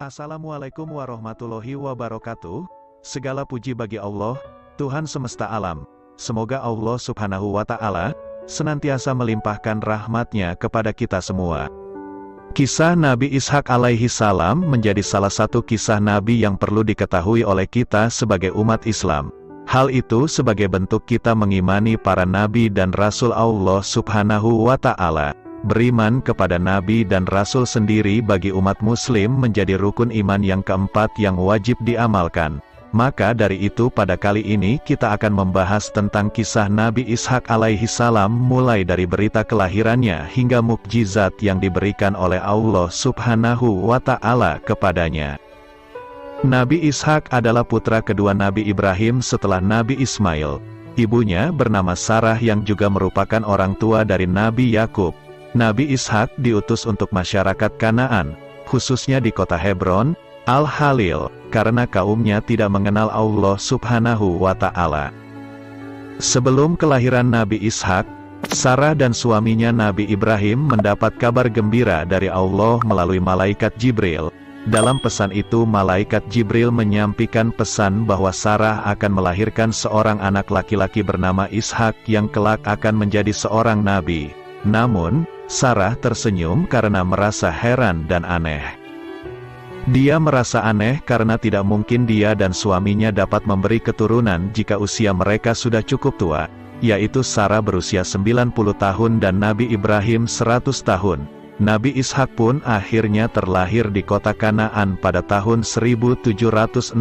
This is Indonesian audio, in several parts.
Assalamualaikum warahmatullahi wabarakatuh. Segala puji bagi Allah, Tuhan semesta alam. Semoga Allah subhanahu wa ta'ala senantiasa melimpahkan rahmatnya kepada kita semua. Kisah Nabi Ishak alaihi salam menjadi salah satu kisah Nabi yang perlu diketahui oleh kita sebagai umat Islam. Hal itu sebagai bentuk kita mengimani para Nabi dan Rasul Allah subhanahu wa ta'ala. Beriman kepada Nabi dan Rasul sendiri bagi umat Muslim menjadi rukun iman yang keempat yang wajib diamalkan. Maka dari itu pada kali ini kita akan membahas tentang kisah Nabi Ishak alaihi salam mulai dari berita kelahirannya hingga mukjizat yang diberikan oleh Allah subhanahu wa ta'ala kepadanya. Nabi Ishak adalah putra kedua Nabi Ibrahim setelah Nabi Ismail. Ibunya bernama Sarah yang juga merupakan orang tua dari Nabi Yakub. Nabi Ishak diutus untuk masyarakat Kanaan, khususnya di kota Hebron, Al-Halil, karena kaumnya tidak mengenal Allah subhanahu wa ta'ala. Sebelum kelahiran Nabi Ishak, Sarah dan suaminya Nabi Ibrahim mendapat kabar gembira dari Allah melalui malaikat Jibril. Dalam pesan itu malaikat Jibril menyampaikan pesan bahwa Sarah akan melahirkan seorang anak laki-laki bernama Ishak yang kelak akan menjadi seorang nabi. Namun, Sarah tersenyum karena merasa heran dan aneh. Dia merasa aneh karena tidak mungkin dia dan suaminya dapat memberi keturunan jika usia mereka sudah cukup tua, yaitu Sarah berusia 90 tahun dan Nabi Ibrahim 100 tahun. Nabi Ishak pun akhirnya terlahir di kota Kanaan pada tahun 1761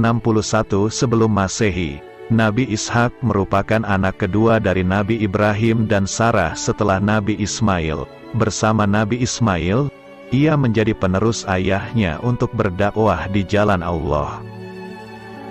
sebelum Masehi. Nabi Ishak merupakan anak kedua dari Nabi Ibrahim dan Sarah setelah Nabi Ismail. Bersama Nabi Ismail, ia menjadi penerus ayahnya untuk berdakwah di jalan Allah.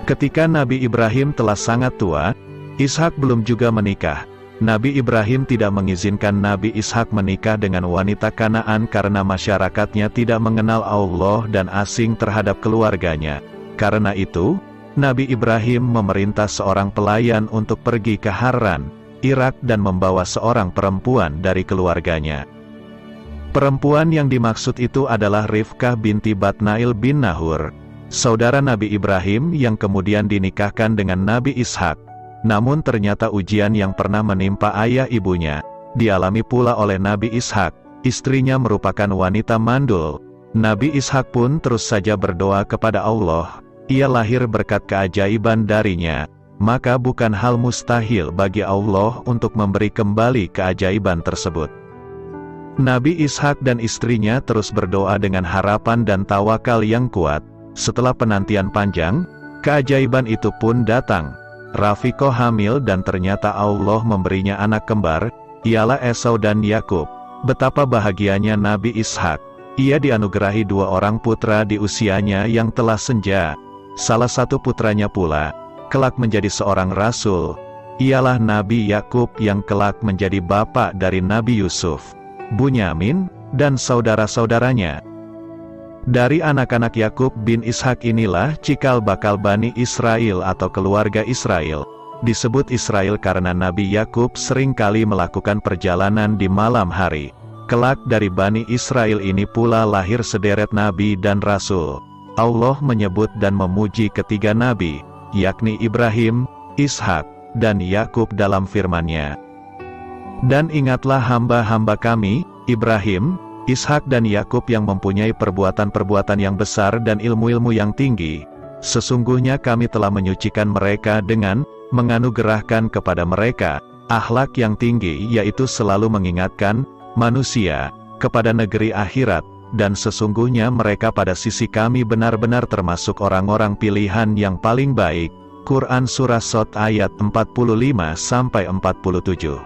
Ketika Nabi Ibrahim telah sangat tua, Ishak belum juga menikah. Nabi Ibrahim tidak mengizinkan Nabi Ishak menikah dengan wanita Kanaan karena masyarakatnya tidak mengenal Allah dan asing terhadap keluarganya. Karena itu, Nabi Ibrahim memerintah seorang pelayan untuk pergi ke Haran, Irak dan membawa seorang perempuan dari keluarganya. Perempuan yang dimaksud itu adalah Rifkah binti Batnail bin Nahur, saudara Nabi Ibrahim yang kemudian dinikahkan dengan Nabi Ishak. Namun ternyata ujian yang pernah menimpa ayah ibunya, dialami pula oleh Nabi Ishak. Istrinya merupakan wanita mandul. Nabi Ishak pun terus saja berdoa kepada Allah. Ia lahir berkat keajaiban darinya, maka bukan hal mustahil bagi Allah untuk memberi kembali keajaiban tersebut. Nabi Ishak dan istrinya terus berdoa dengan harapan dan tawakal yang kuat. Setelah penantian panjang, keajaiban itu pun datang. Rafikoh hamil dan ternyata Allah memberinya anak kembar, ialah Esau dan Yakub. Betapa bahagianya Nabi Ishak. Ia dianugerahi dua orang putra di usianya yang telah senja. Salah satu putranya pula, kelak menjadi seorang rasul, ialah Nabi Yakub yang kelak menjadi bapak dari Nabi Yusuf, Bunyamin, dan saudara-saudaranya. Dari anak-anak Yakub bin Ishak inilah cikal bakal Bani Israel atau keluarga Israel. Disebut Israel karena Nabi Yakub seringkali melakukan perjalanan di malam hari. Kelak dari Bani Israel ini pula lahir sederet Nabi dan Rasul. Allah menyebut dan memuji ketiga Nabi, yakni Ibrahim, Ishak, dan Yakub dalam firman-Nya. Dan ingatlah hamba-hamba kami, Ibrahim, Ishak dan Yakub yang mempunyai perbuatan-perbuatan yang besar dan ilmu-ilmu yang tinggi. Sesungguhnya kami telah menyucikan mereka dengan menganugerahkan kepada mereka akhlak yang tinggi, yaitu selalu mengingatkan manusia kepada negeri akhirat. Dan sesungguhnya mereka pada sisi kami benar-benar termasuk orang-orang pilihan yang paling baik. Quran Surah Sot ayat 45-47.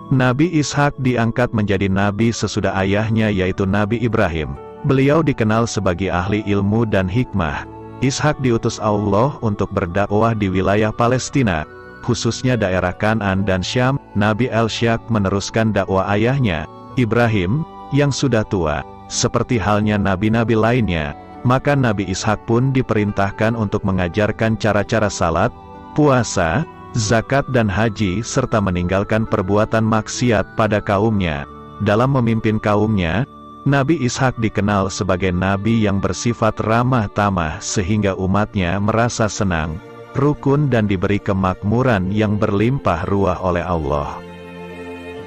Nabi Ishak diangkat menjadi nabi sesudah ayahnya yaitu Nabi Ibrahim. Beliau dikenal sebagai ahli ilmu dan hikmah. Ishak diutus Allah untuk berdakwah di wilayah Palestina, khususnya daerah Kanaan dan Syam. Nabi Elshak meneruskan dakwah ayahnya, Ibrahim, yang sudah tua. Seperti halnya nabi-nabi lainnya, maka Nabi Ishak pun diperintahkan untuk mengajarkan cara-cara salat, puasa, zakat dan haji serta meninggalkan perbuatan maksiat pada kaumnya. Dalam memimpin kaumnya, Nabi Ishak dikenal sebagai nabi yang bersifat ramah tamah sehingga umatnya merasa senang, rukun dan diberi kemakmuran yang berlimpah ruah oleh Allah.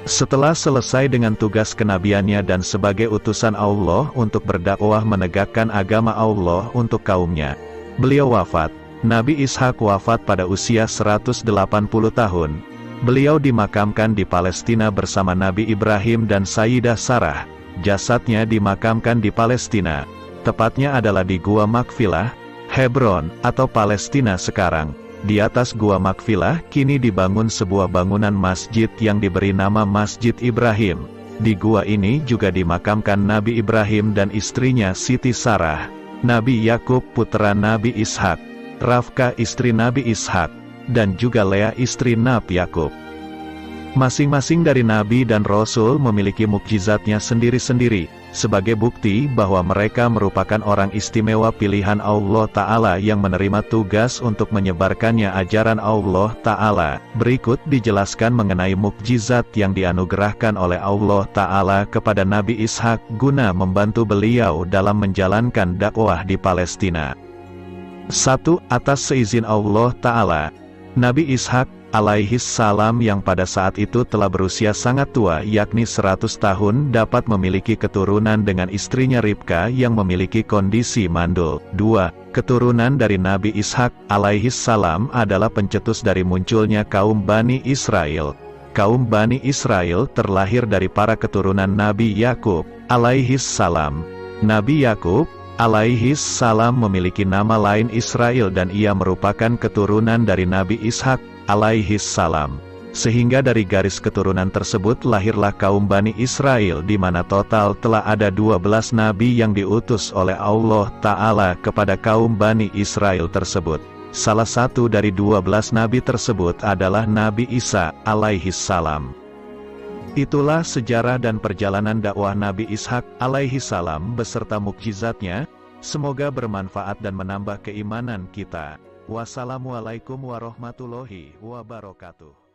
Setelah selesai dengan tugas kenabiannya dan sebagai utusan Allah untuk berdakwah menegakkan agama Allah untuk kaumnya, beliau wafat. Nabi Ishak wafat pada usia 180 tahun. Beliau dimakamkan di Palestina bersama Nabi Ibrahim dan Sayyidah Sarah. Jasadnya dimakamkan di Palestina, tepatnya adalah di Gua Makfilah, Hebron, atau Palestina sekarang. Di atas Gua Makfilah kini dibangun sebuah bangunan masjid yang diberi nama Masjid Ibrahim. Di gua ini juga dimakamkan Nabi Ibrahim dan istrinya Siti Sarah, Nabi Yakub putra Nabi Ishak, Rafka istri Nabi Ishak, dan juga Lea istri Nabi Yakub. Masing-masing dari Nabi dan Rasul memiliki mukjizatnya sendiri-sendiri, sebagai bukti bahwa mereka merupakan orang istimewa pilihan Allah Ta'ala yang menerima tugas untuk menyebarkannya ajaran Allah Ta'ala. Berikut dijelaskan mengenai mukjizat yang dianugerahkan oleh Allah Ta'ala kepada Nabi Ishak guna membantu beliau dalam menjalankan dakwah di Palestina. 1. Atas seizin Allah Ta'ala, Nabi Ishak alaihis salam yang pada saat itu telah berusia sangat tua yakni 100 tahun dapat memiliki keturunan dengan istrinya Ribka yang memiliki kondisi mandul. 2. Keturunan dari Nabi Ishak alaihis salam adalah pencetus dari munculnya kaum Bani Israel. Kaum Bani Israel terlahir dari para keturunan Nabi Yakub alaihis salam. Nabi Yakub alaihis salam memiliki nama lain Israel dan ia merupakan keturunan dari Nabi Ishak alaihis salam. Sehingga dari garis keturunan tersebut lahirlah kaum Bani Israel di mana total telah ada 12 nabi yang diutus oleh Allah Ta'ala kepada kaum Bani Israel tersebut. Salah satu dari 12 nabi tersebut adalah Nabi Isa alaihis salam. Itulah sejarah dan perjalanan dakwah Nabi Ishak alaihis salam beserta mukjizatnya. Semoga bermanfaat dan menambah keimanan kita. Wassalamualaikum warahmatullahi wabarakatuh.